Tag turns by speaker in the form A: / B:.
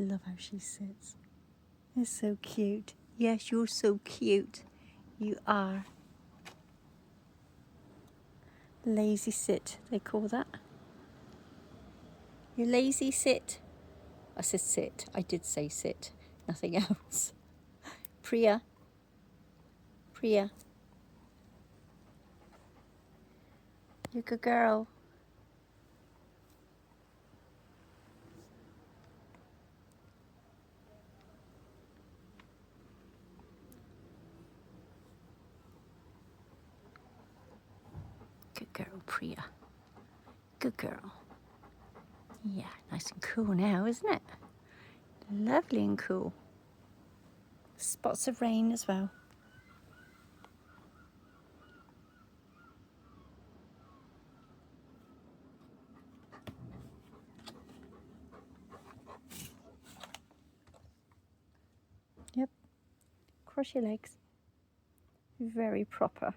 A: Love how she sits. It's so cute. Yes, you're so cute. You are. Lazy sit, they call that. You lazy sit. I said sit. I did say sit. Nothing else. Priya. Priya. You're a good girl. Good girl, Priya. Good girl. Yeah, nice and cool now, isn't it? Lovely and cool. Spots of rain as well. Yep. Cross your legs. Very proper.